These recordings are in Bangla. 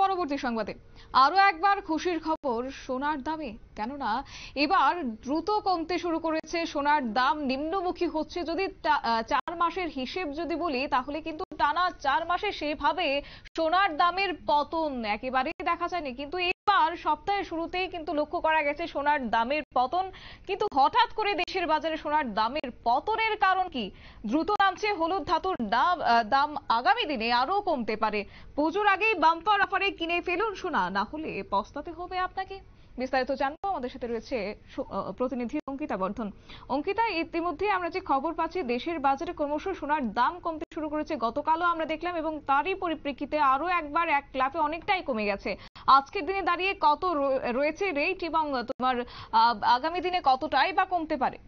পরবর্তী সংবাদে আরো একবার খুশির খবর সোনার দামে, কেননা এবার দ্রুত কমতে শুরু করেছে সোনার দাম। নিম্নমুখী হচ্ছে। যদি 4 মাসের হিসেব যদি বলি, তাহলে কিন্তু টানা 4 মাসে সেভাবে সোনার দামের পতন একেবারেই দেখা যায়নি, কিন্তু এবার সপ্তাহের শুরুতেই কিন্তু লক্ষ্য করা গেছে সোনার দামের পতন। কিন্তু হঠাৎ করে দেশের বাজারে সোনার দামের পতনের কারণ কি? দ্রুত নামছে হলুদ ধাতুর দাম আগামী দিনে আরো কমতে পারে। পুজোর আগেই বাম্পার অফারে কিনে ফেলুন সোনা, না হলে পস্তাতে হবে আপনাকে। বিস্তারিত জানবো, আমাদের সাথে রয়েছে প্রতিনিধি অঙ্কিতা বর্ধন। অঙ্কিতা, ইতিমধ্যে আমরা যে খবর পাচ্ছি দেশের বাজারে ক্রমশ সোনার দাম কমতে শুরু করেছে। গতকালও আমরা দেখলাম এবং তারই পরিপ্রেক্ষিতে আরো একবার এক লাফে অনেকটাই কমে গেছে। আজকের দিনে দাঁড়িয়ে কত রয়েছে রেট এবং তোমার আগামী দিনে কতটাই বা কমতে পারে?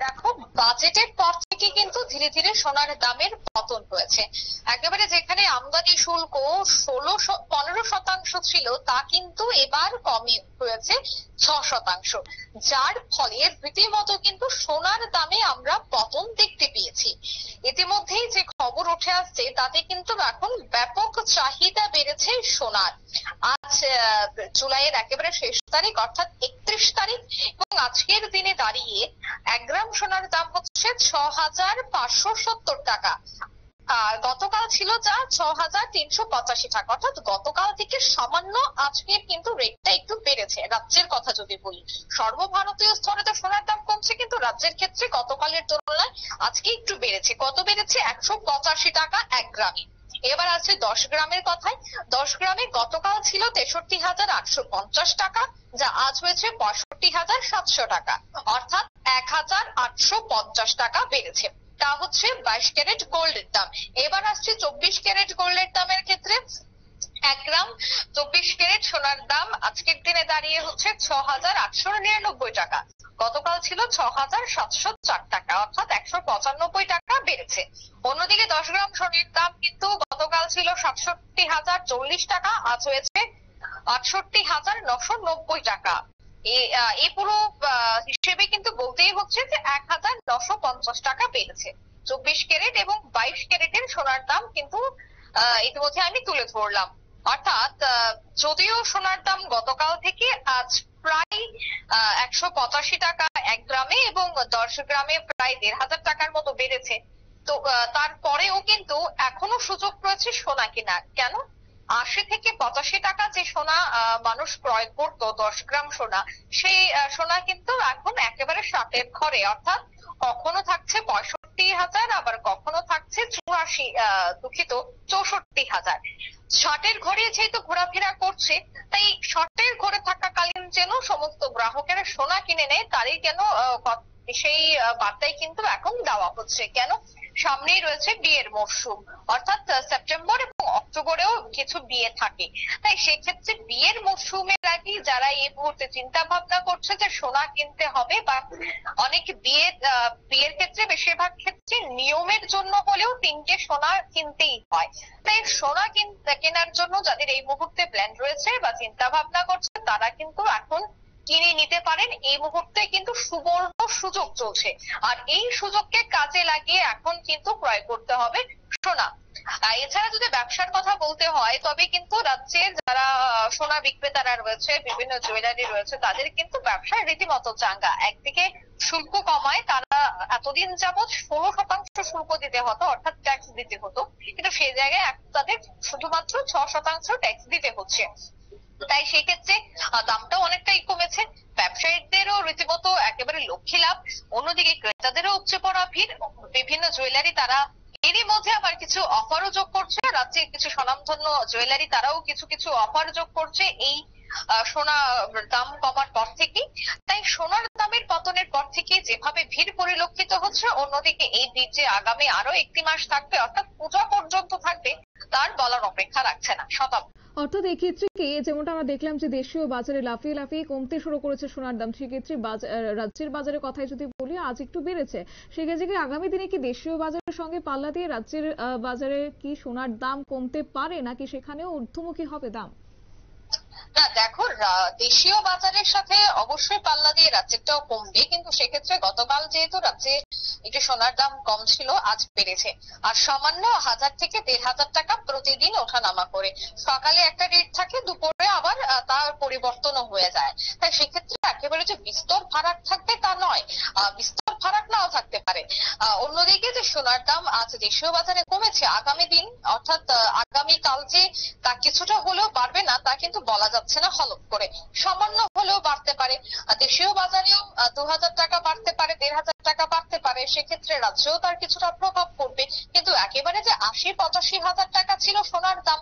দেখো, বাজেটের পর থেকে কিন্তু ধীরে ধীরে সোনার দামের পতন হয়েছে। একেবারে যেখানে আমদানি শুল্ক 15% ছিল, তা কিন্তু এবার কমে হয়েছে 6%, যার ফলে রীতিমতো কিন্তু সোনার দামে আমরা পতন দেখতে পেয়েছি। ইতিমধ্যেই যে খবর উঠে আসছে তাতে কিন্তু এখন ব্যাপক চাহিদা বেড়েছে সোনার। আজ জুলাইয়ের একেবারে শেষ তারিখ, অর্থাৎ 31 তারিখ, এবং আজকের দিনে দাঁড়িয়ে 1 গ্রাম সোনার দাম হচ্ছে 6,570 টাকা। আর গতকাল ছিল যা 6,385 টাকা, অর্থাৎ গতকাল থেকে সামান্য আজকের কিন্তু রেটটা একটু বেড়েছে। রাজ্যের কথা যদি বলি, সর্বভারতীয় স্তরে তো সোনার দাম কমছে, কিন্তু রাজ্যের ক্ষেত্রে গতকালের তুলনায় আজকে একটু বেড়েছে। কত বেড়েছে? 185 টাকা 1 গ্রামে। এবার আসছে 10 গ্রামের কথায়। 10 গ্রামে গতকাল ছিল 63,850 টাকা, যা আজ হয়েছে 65,700 টাকা, অর্থাৎ 1,850 টাকা বেড়েছে। তা হচ্ছে 22 ক্যারেট গোল্ডের দাম। এবার আসছে 24 ক্যারেট গোল্ডের দামের ক্ষেত্রে। 1 গ্রাম 24 ক্যারেট সোনার দাম আজকের দিনে দাঁড়িয়ে হচ্ছে 6,899 টাকা। গতকাল ছিল 6,704 টাকা, অর্থাৎ 195 টাকা বেড়েছে। অন্যদিকে 10 গ্রাম সোনার দাম কিন্তু গতকাল ছিল 67,040 টাকা, আজ হয়েছে 68,990 টাকা। এই পুরো হিসেবে কিন্তু বলতেই হচ্ছে যে 1,950 টাকা বেড়েছে। 24 ক্যারেট এবং 22 ক্যারেটের সোনার দাম কিন্তু ইতিমধ্যে আমি তুলে ধরলাম। অর্থাৎ যদিও সোনার দাম গতকাল থেকে আজ প্রায় 185 টাকা 1 গ্রামে এবং 10 গ্রামে প্রায় 1,500 টাকার মতো বেড়েছে, তো তারপরেও কিন্তু এখনো সুযোগ রয়েছে সোনা কেনার। কেন? 80 থেকে 85 টাকা যে সোনা মানুষ ক্রয় করতো 10 গ্রাম সোনা, সেই সোনা কিন্তু এখন একেবারে 60-এর ঘরে, অর্থাৎ কখনো থাকছে 65,000, আবার কখনো থাকছে 64,000। 60-এর ঘরে যেহেতু ঘোরাফেরা করছে, তাই 60-এর ঘরে থাকাকালীন যেন সমস্ত গ্রাহকেরা সোনা কিনে নেয়, তারই কেন সেই বার্তাই কিন্তু এখন দেওয়া হচ্ছে। কেন? সামনেই রয়েছে বিয়ের মরশুম, অর্থাৎ সেপ্টেম্বর এবং অক্টোবরেও কিছু বিয়ে থাকে। তাই সেক্ষেত্রে বিয়ের মরশুমের আগে যারা এই মুহূর্তে চিন্তা ভাবনা করছে যে সোনা কিনতে হবে, বা অনেক বিয়ের ক্ষেত্রে বেশিরভাগ ক্ষেত্রে নিয়মের জন্য হলেও 3টে সোনা কিনতেই হয়। তাই সোনা কেনার জন্য যাদের এই মুহূর্তে প্ল্যান রয়েছে বা চিন্তা ভাবনা করছে, তারা কিন্তু এখন কিনে নিতে পারেন। এই মুহূর্তে কিন্তু সুবর্ণ সুযোগ চলছে, আর এই সুযোগকে কাজে লাগিয়ে এখন কিন্তু ক্রয় করতে হবে সোনা। এছাড়া যদি ব্যবসার কথা বলতে হয়, তবে কিন্তু রাজ্যের যারা সোনা বিক্রেতারা রয়েছে, বিভিন্ন জুয়েলারি রয়েছে, তাদের কিন্তু ব্যবসায় রীতিমতো চাঙ্গা। একদিকে শুল্ক কমায়, তারা এতদিন যাবৎ 16% শুল্ক দিতে হতো, অর্থাৎ ট্যাক্স দিতে হতো, কিন্তু সেই জায়গায় এখন তাদের শুধুমাত্র 6% ট্যাক্স দিতে হচ্ছে। তাই সেই ক্ষেত্রে দামটাও অনেকটাই কমেছে। ব্যবসায়ীদেরও রীতিমতো একেবারে লক্ষ্মী লাভ। অন্যদিকে ক্রেতাদেরও উপচে পড়া ভিড়। বিভিন্ন জুয়েলারি তারা এরই মধ্যে আবার কিছু অফারও যোগ করছে। রাজ্যের কিছু স্বনামধন্য জুয়েলারি তারাও কিছু কিছু অফার যোগ করছে এই সোনা দাম কমার পর থেকেই। তাই সোনার দামের পতনের পর থেকে যেভাবে ভিড় পরিলক্ষিত হচ্ছে, অন্যদিকে এই ভিড় যে আগামী আরো 1 মাস থাকবে, অর্থাৎ পূজা পর্যন্ত থাকবে, তার বলার অপেক্ষা রাখছে না। শতাব্দী, অর্থাৎ এক্ষেত্রে কি, যেমনটা আমরা দেখলাম যে দেশীয় বাজারে লাফিয়ে লাফিয়ে কমতে শুরু করেছে সোনার দাম, সেক্ষেত্রে রাজ্যের বাজারের কথাই যদি বলি, আজ একটু বেড়েছে। সেক্ষেত্রে কি আগামী দিনে কি দেশীয় বাজারের সঙ্গে পাল্লা দিয়ে রাজ্যের বাজারে কি সোনার দাম কমতে পারে, নাকি সেখানেও ঊর্ধ্বমুখী হবে দাম? না দেখো, দেশীয় বাজারের সাথে অবশ্যই পাল্লা দিয়ে রাজ্যেরটাও কমবে, কিন্তু সেক্ষেত্রে গতকাল যেহেতু রাজ্যে একটু সোনার দাম কম ছিল, আজ বেড়েছে। আর সামান্য 1000 থেকে 1500 টাকা প্রতিদিন ওঠানামা করে। সকালে একটা রেট থাকে, দুপুরে আবার তার পরিবর্তনও হয়ে যায়। তাই সেক্ষেত্রে একেবারে যে বিস্তর ফারাক থাকবে তা নয়, বিস্তর ফারাক নাও থাকতে পারে। অন্যদিকে যে সোনার দাম আজ দেশীয় বাজারে কমেছে, আগামী দিন অর্থাৎ আগামী কাল যে তা কিছুটা হলেও বাড়বে না তা কিন্তু বলা যাচ্ছে না হলফ করে। সামান্য হলেও বাড়তে পারে। দেশীয় বাজারেও 2000 টাকা বাড়তে পারে, 1500 টাকা বাড়তে পারে। সেক্ষেত্রে রাজ্যেও তার কিছুটা প্রভাব পড়বে। কিন্তু একেবারে যে 80-85 হাজার টাকা ছিল সোনার দাম,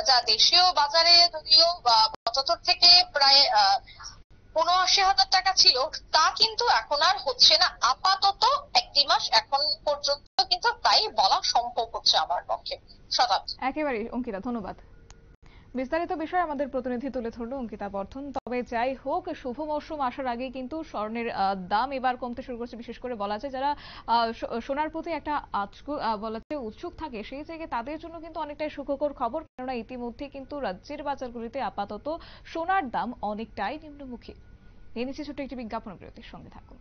যা দেশীয় বাজারে যদিও 75 থেকে প্রায় 79,000 টাকা ছিল, তা কিন্তু এখন আর হচ্ছে না আপাতত। একটি মাস এখন পর্যন্ত কিন্তু তাই বলা সম্ভব হচ্ছে আমার পক্ষে। শতাব্দী। একেবারে অঙ্কিতা, ধন্যবাদ। বিস্তারিত বিষয় আমাদের প্রতিনিধি তুলে ধরলো অঙ্কিতা বর্ধন। তবে যাই হোক, শুভ মৌসুম আসার আগে কিন্তু স্বর্ণের দাম এবার কমতে শুরু করছে। বিশেষ করে বলা যায় যারা সোনার প্রতি একটা বলা যায় উৎসুক থাকে, সেই জায়গায় তাদের জন্য কিন্তু অনেকটাই সুখকর খবর। কেননা ইতিমধ্যে কিন্তু রাজ্যের বাজারগুলিতে আপাতত সোনার দাম অনেকটাই নিম্নমুখী। এই নিচ্ছে ছোট্ট একটি বিজ্ঞাপন বিরতির সঙ্গে থাকুন।